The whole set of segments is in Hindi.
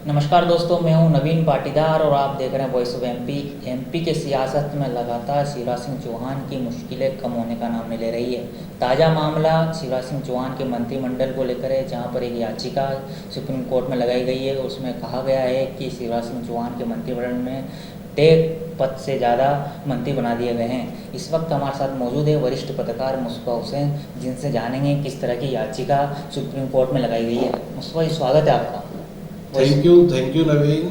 नमस्कार दोस्तों, मैं हूं नवीन पाटीदार और आप देख रहे हैं वॉइस ऑफ एमपी। एमपी के सियासत में लगातार शिवराज सिंह चौहान की मुश्किलें कम होने का नाम नहीं ले रही है। ताज़ा मामला शिवराज सिंह चौहान के मंत्रिमंडल को लेकर है, जहां पर एक याचिका सुप्रीम कोर्ट में लगाई गई है। उसमें कहा गया है कि शिवराज सिंह चौहान के मंत्रिमंडल में 13 पद से ज़्यादा मंत्री बना दिए गए हैं। इस वक्त हमारे साथ मौजूद है वरिष्ठ पत्रकार मुस्तफा हुसैन, जिनसे जानेंगे किस तरह की याचिका सुप्रीम कोर्ट में लगाई गई है। मुस्तफा जी, स्वागत है आपका। थैंक यू नवीन।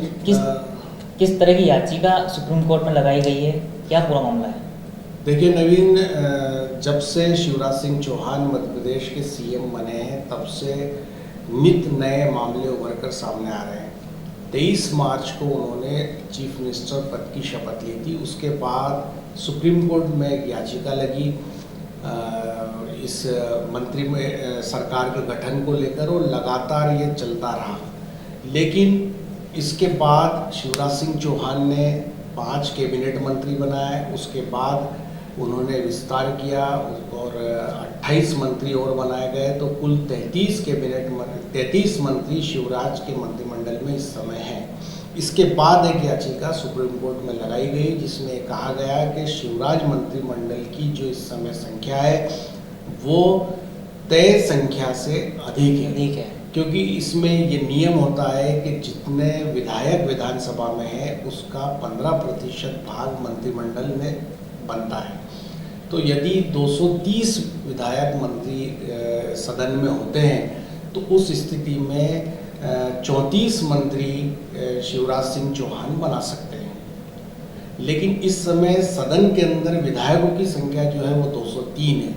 किस तरह की याचिका सुप्रीम कोर्ट में लगाई गई है, क्या पूरा मामला है? देखिए नवीन, जब से शिवराज सिंह चौहान मध्य प्रदेश के सीएम बने हैं तब से नित नए मामले उभर कर सामने आ रहे हैं। 23 मार्च को उन्होंने चीफ मिनिस्टर पद की शपथ ली थी। उसके बाद सुप्रीम कोर्ट में एक याचिका लगी इस मंत्री में सरकार के गठन को लेकर, और लगातार ये चलता रहा। लेकिन इसके बाद शिवराज सिंह चौहान ने 5 कैबिनेट मंत्री बनाए। उसके बाद उन्होंने विस्तार किया और 28 मंत्री और बनाए गए, तो कुल 33 मंत्री शिवराज के मंत्रिमंडल में इस समय हैं। इसके बाद एक याचिका सुप्रीम कोर्ट में लगाई गई, जिसमें कहा गया कि शिवराज मंत्रिमंडल की जो इस समय संख्या है वो तय संख्या से अधिक है, क्योंकि इसमें ये नियम होता है कि जितने विधायक विधानसभा में है उसका 15% भाग मंत्रिमंडल में बनता है। तो यदि 230 विधायक मंत्री सदन में होते हैं तो उस स्थिति में 34 मंत्री शिवराज सिंह चौहान बना सकते हैं। लेकिन इस समय सदन के अंदर विधायकों की संख्या जो है वो 203 है।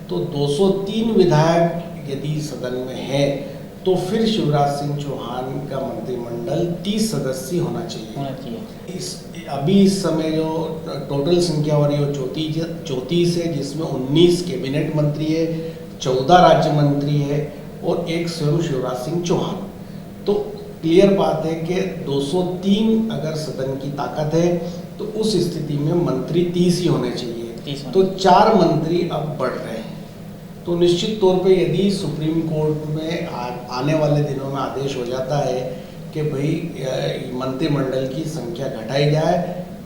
तो 203 विधायक यदि सदन में है तो फिर शिवराज सिंह चौहान का मंत्रिमंडल 30 सदस्यीय होना चाहिए। अभी इस समय जो टोटल संख्या हो रही है 34 है, जिसमें 19 कैबिनेट मंत्री है, 14 राज्य मंत्री है और एक स्वयं शिवराज सिंह चौहान। तो क्लियर बात है कि 203 अगर सदन की ताकत है तो उस स्थिति में मंत्री 30 ही होने चाहिए। तो 4 मंत्री अब बढ़ रहे हैं। तो निश्चित तौर पे यदि सुप्रीम कोर्ट में आने वाले दिनों में आदेश हो जाता है कि भाई मंत्रिमंडल की संख्या घटाई जाए,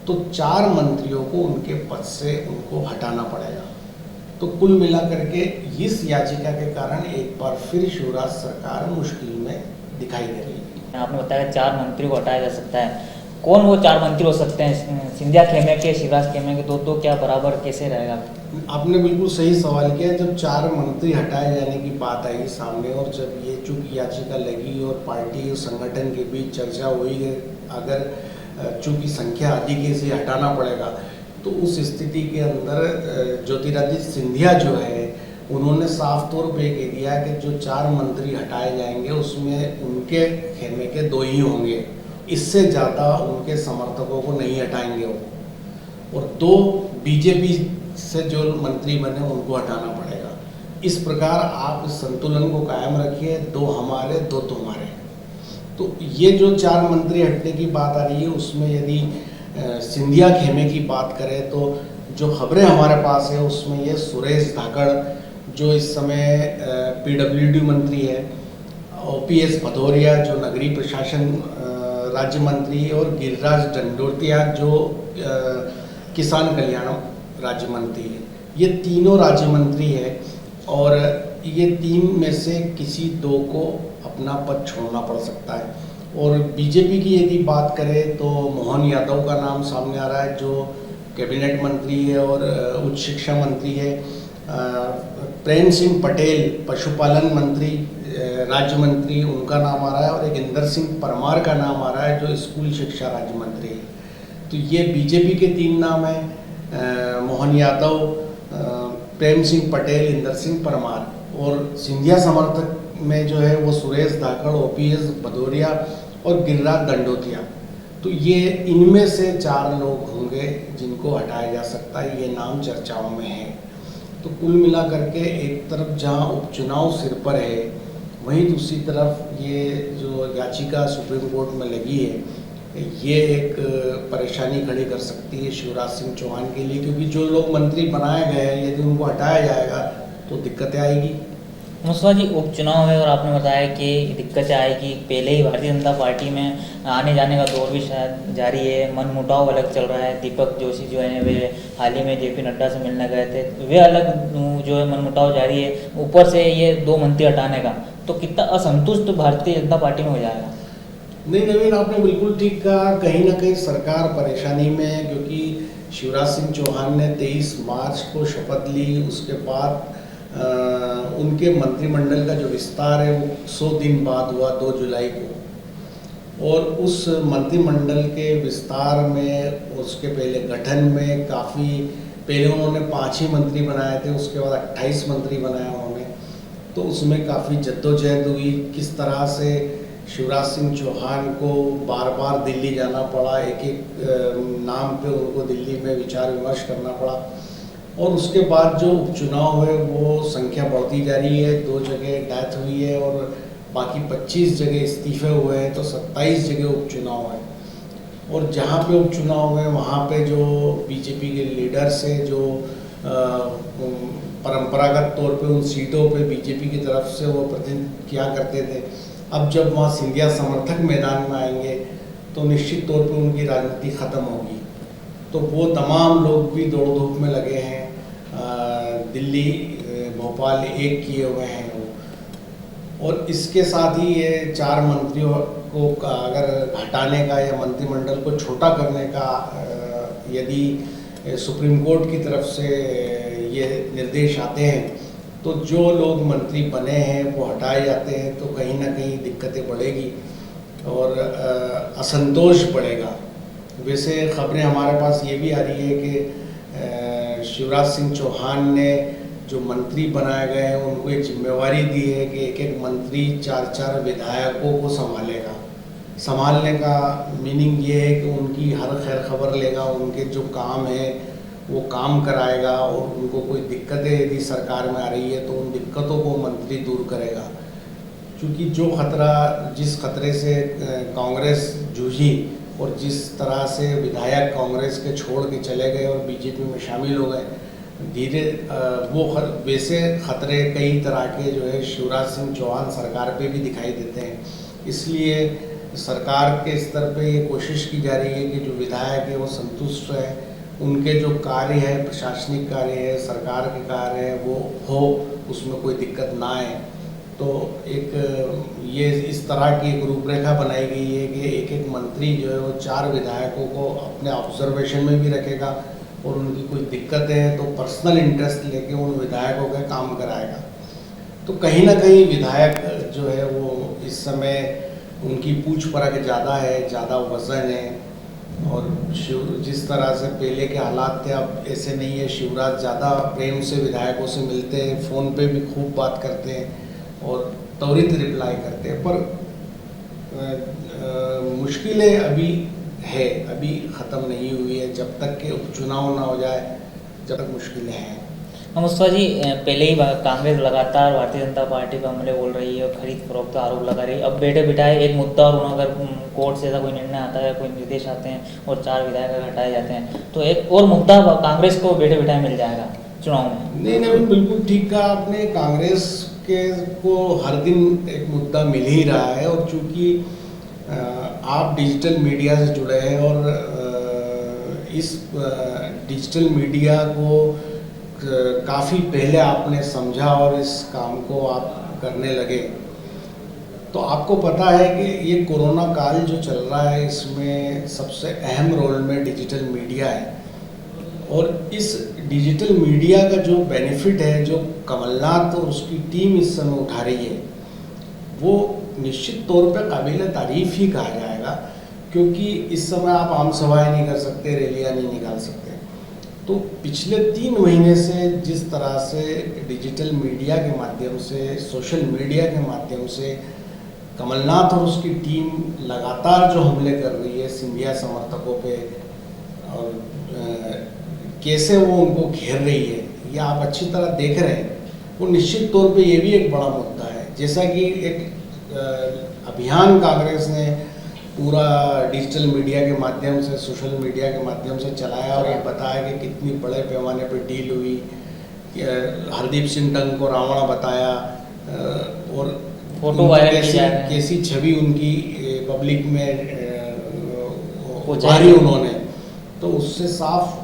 तो 4 मंत्रियों को उनके पद से उनको हटाना पड़ेगा। तो कुल मिलाकर के इस याचिका के कारण एक बार फिर शिवराज सरकार मुश्किल में दिखाई दे रही है। आपने बताया 4 मंत्री को हटाया जा सकता है। कौन वो 4 मंत्री हो सकते हैं? सिंधिया खेमे के, शिवराज खेमे के, दो क्या बराबर कैसे रहेगा? आपने बिल्कुल सही सवाल किया। जब 4 मंत्री हटाए जाने की बात आई सामने, और जब ये चूंकि याचिका लगी और पार्टी और संगठन के बीच चर्चा हुई है, अगर चूंकि संख्या अधिक है इसे हटाना पड़ेगा, तो उस स्थिति के अंदर ज्योतिरादित्य सिंधिया जो है उन्होंने साफ तौर पे कह दिया कि जो 4 मंत्री हटाए जाएंगे उसमें उनके खेमे के 2 ही होंगे, इससे ज़्यादा उनके समर्थकों को नहीं हटाएंगे वो, और 2 बीजेपी से जो मंत्री बने उनको हटाना पड़ेगा। इस प्रकार आप इस संतुलन को कायम रखिए, 2 हमारे 2 तुम्हारे। तो ये जो 4 मंत्री हटने की बात आ रही है उसमें यदि सिंधिया खेमे की बात करें तो जो खबरें हमारे पास है उसमें ये सुरेश धाकड़ जो इस समय पीडब्ल्यूडी मंत्री है, ओपीएस भदौरिया जो नगरीय प्रशासन राज्य मंत्री, और गिरिराज दंडोतिया जो किसान कल्याण राज्य मंत्री है, ये तीनों राज्य मंत्री है। और ये 3 में से किसी 2 को अपना पद छोड़ना पड़ सकता है। और बीजेपी की यदि बात करें तो मोहन यादव का नाम सामने आ रहा है जो कैबिनेट मंत्री है और उच्च शिक्षा मंत्री है। प्रेम सिंह पटेल पशुपालन मंत्री राज्य मंत्री, उनका नाम आ रहा है, और एक इंदर सिंह परमार का नाम आ रहा है जो स्कूल शिक्षा राज्य मंत्री है। तो ये बीजेपी के 3 नाम हैं, मोहन यादव, प्रेम सिंह पटेल, इंदर सिंह परमार। और सिंधिया समर्थक में जो है वो सुरेश धाकड़, ओपीएस भदौरिया और गिरिराज दंडोतिया। तो ये इनमें से 4 लोग होंगे जिनको हटाया जा सकता है, ये नाम चर्चाओं में है। तो कुल मिलाकर के एक तरफ जहां उपचुनाव सिर पर है, वहीं दूसरी तरफ ये जो याचिका सुप्रीम कोर्ट में लगी है, ये एक परेशानी खड़ी कर सकती है शिवराज सिंह चौहान के लिए, क्योंकि जो लोग मंत्री बनाए गए हैं यदि उनको हटाया जाएगा तो दिक्कतें आएगी। मुस्तफा जी, उपचुनाव है और आपने बताया कि दिक्कतें आएगी। पहले ही भारतीय जनता पार्टी में आने जाने का दौर भी शायद जारी है, मनमुटाव अलग चल रहा है। दीपक जोशी जो है वे हाल ही में जेपी नड्डा से मिलने गए थे, वे अलग जो है मनमुटाव जारी है। ऊपर से ये 2 मंत्री हटाने का, तो कितना असंतुष्ट भारतीय जनता पार्टी में हो जाएगा। नहीं नवीन, आपने बिल्कुल ठीक कहा। कहीं ना कहीं सरकार परेशानी में है, क्योंकि शिवराज सिंह चौहान ने 23 मार्च को शपथ ली। उसके बाद उनके मंत्रिमंडल का जो विस्तार है वो 100 दिन बाद हुआ, 2 जुलाई को। और उस मंत्रिमंडल के विस्तार में, उसके पहले गठन में काफ़ी, पहले उन्होंने 5 ही मंत्री बनाए थे, उसके बाद 28 मंत्री बनाए उन्होंने। तो उसमें काफ़ी जद्दोजहद हुई। किस तरह से शिवराज सिंह चौहान को बार बार दिल्ली जाना पड़ा, एक एक नाम पे उनको दिल्ली में विचार विमर्श करना पड़ा। और उसके बाद जो उपचुनाव है वो संख्या बढ़ती जा रही है। 2 जगह डेथ हुई है और बाकी 25 जगह इस्तीफे हुए हैं, तो 27 जगह उपचुनाव है। और जहाँ पे उपचुनाव है वहाँ पे जो बीजेपी के लीडर्स हैं, जो परंपरागत तौर पे उन सीटों पे बीजेपी की तरफ से वो प्रतिनिधित्व किया करते थे, अब जब वहाँ सिंधिया समर्थक मैदान में आएंगे तो निश्चित तौर पे उनकी राजनीति ख़त्म होगी। तो वो तमाम लोग भी दौड़ धूप में लगे हैं। दिल्ली भोपाल एक किए हुए हैं वो। और इसके साथ ही ये 4 मंत्रियों को अगर हटाने का या मंत्रिमंडल को छोटा करने का यदि सुप्रीम कोर्ट की तरफ से ये निर्देश आते हैं, तो जो लोग मंत्री बने हैं वो हटाए जाते हैं, तो कहीं ना कहीं दिक्कतें बढ़ेगी और असंतोष बढ़ेगा। वैसे खबरें हमारे पास ये भी आ रही है कि शिवराज सिंह चौहान ने जो मंत्री बनाए गए हैं उनको एक जिम्मेवारी दी है कि एक एक मंत्री 4-4 विधायकों को संभालेगा। संभालने का मीनिंग ये है कि उनकी हर खैर खबर लेगा, उनके जो काम है वो काम कराएगा, और उनको कोई दिक्कतें यदि सरकार में आ रही है तो उन दिक्कतों को मंत्री दूर करेगा। क्योंकि जो खतरा, जिस खतरे से कांग्रेस जूझी और जिस तरह से विधायक कांग्रेस के छोड़ के चले गए और बीजेपी में शामिल हो गए, धीरे वो वैसे खतरे कई तरह के जो है शिवराज सिंह चौहान सरकार पे भी दिखाई देते हैं। इसलिए सरकार के स्तर पे ये कोशिश की जा रही है कि जो विधायक है वो संतुष्ट है, उनके जो कार्य है, प्रशासनिक कार्य है, सरकार के कार्य है, वो हो, उसमें कोई दिक्कत ना आए। तो एक ये इस तरह की एक रूपरेखा बनाई गई है कि एक एक मंत्री जो है वो 4 विधायकों को अपने ऑब्जर्वेशन में भी रखेगा, और उनकी कोई दिक्कतें हैं तो पर्सनल इंटरेस्ट लेके उन विधायकों का काम कराएगा। तो कहीं ना कहीं विधायक जो है वो इस समय उनकी पूछ परख ज़्यादा है, ज़्यादा वजन है। और जिस तरह से पहले के हालात थे अब ऐसे नहीं है। शिवराज ज़्यादा प्रेम से विधायकों से मिलते हैं, फ़ोन पे भी खूब बात करते हैं और त्वरित रिप्लाई करते हैं। पर मुश्किलें अभी है, अभी ख़त्म नहीं हुई है। जब तक के उपचुनाव ना हो जाए, जब तक मुश्किलें हैं। मुस्तफा जी, पहले ही कांग्रेस लगातार भारतीय जनता पार्टी पर हमले बोल रही है और खरीद फरोख्त आरोप लगा रही है। अब बैठे बिठाए एक मुद्दा, और अगर कोर्ट से ऐसा कोई निर्णय आता है, कोई निर्देश आते हैं और 4 विधायक हटाए जाते हैं, तो एक और मुद्दा कांग्रेस को बैठे बिठाए मिल जाएगा चुनाव में। नहीं, बिल्कुल ठीक कहा आपने। कांग्रेस के को हर दिन एक मुद्दा मिल ही रहा है। और चूँकि आप डिजिटल मीडिया से जुड़े हैं और इस डिजिटल मीडिया को काफ़ी पहले आपने समझा और इस काम को आप करने लगे, तो आपको पता है कि ये कोरोना काल जो चल रहा है इसमें सबसे अहम रोल में डिजिटल मीडिया है। और इस डिजिटल मीडिया का जो बेनिफिट है, जो कमलनाथ और उसकी टीम इस समय उठा रही है, वो निश्चित तौर पे काबिल तारीफ़ ही कहा जाएगा। क्योंकि इस समय आप आम सभाएं नहीं कर सकते, रैलियां नहीं निकाल सकते। तो पिछले 3 महीने से जिस तरह से डिजिटल मीडिया के माध्यम से, सोशल मीडिया के माध्यम से कमलनाथ और उसकी टीम लगातार जो हमले कर रही है सिंधिया समर्थकों पे, और कैसे वो उनको घेर रही है, ये आप अच्छी तरह देख रहे हैं। वो निश्चित तौर पे ये भी एक बड़ा मुद्दा है। जैसा कि एक अभियान कांग्रेस ने पूरा डिजिटल मीडिया के माध्यम से, सोशल मीडिया के माध्यम से चलाया और ये बताया कि कितनी बड़े पैमाने पर डील हुई। हरदीप सिंह डंग को रावण बताया, और फोटो वायरल की जा रहे हैं। कैसी छवि उनकी पब्लिक में वो उभारी उन्होंने, तो उससे साफ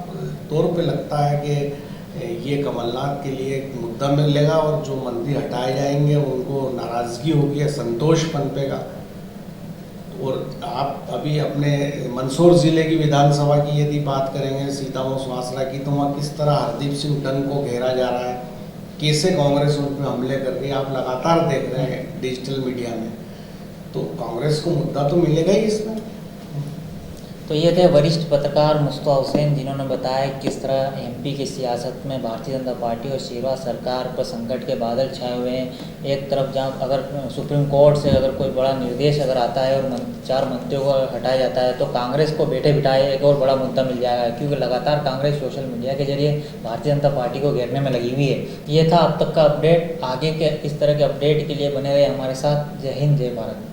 तौर पे लगता है कि ये कमलनाथ के लिए एक मुद्दा मिलेगा और जो मंत्री हटाए जाएंगे उनको नाराज़गी होगी, असंतोष पनपेगा। और आप अभी अपने मंदसौर ज़िले की विधानसभा की यदि बात करेंगे, सीतामऊ सुहासरा की, तो वहाँ किस तरह हरदीप सिंह डंग को घेरा जा रहा है, कैसे कांग्रेस उन पर हमले कर रही है, आप लगातार देख रहे हैं डिजिटल मीडिया में। तो कांग्रेस को मुद्दा तो मिलेगा ही इसमें। तो ये थे वरिष्ठ पत्रकार मुस्तफा हुसैन, जिन्होंने बताया किस तरह एमपी की सियासत में भारतीय जनता पार्टी और शिवराज सरकार पर संकट के बादल छाए हुए हैं। एक तरफ जहाँ अगर सुप्रीम कोर्ट से अगर कोई बड़ा निर्देश अगर आता है और 4 मंत्रियों को हटाया जाता है, तो कांग्रेस को बैठे बिठाए एक और बड़ा मुद्दा मिल जाएगा, क्योंकि लगातार कांग्रेस सोशल मीडिया के जरिए भारतीय जनता पार्टी को घेरने में लगी हुई है। ये था अब तक का अपडेट। आगे के इस तरह के अपडेट के लिए बने रहे हमारे साथ। जय हिंद, जय भारत।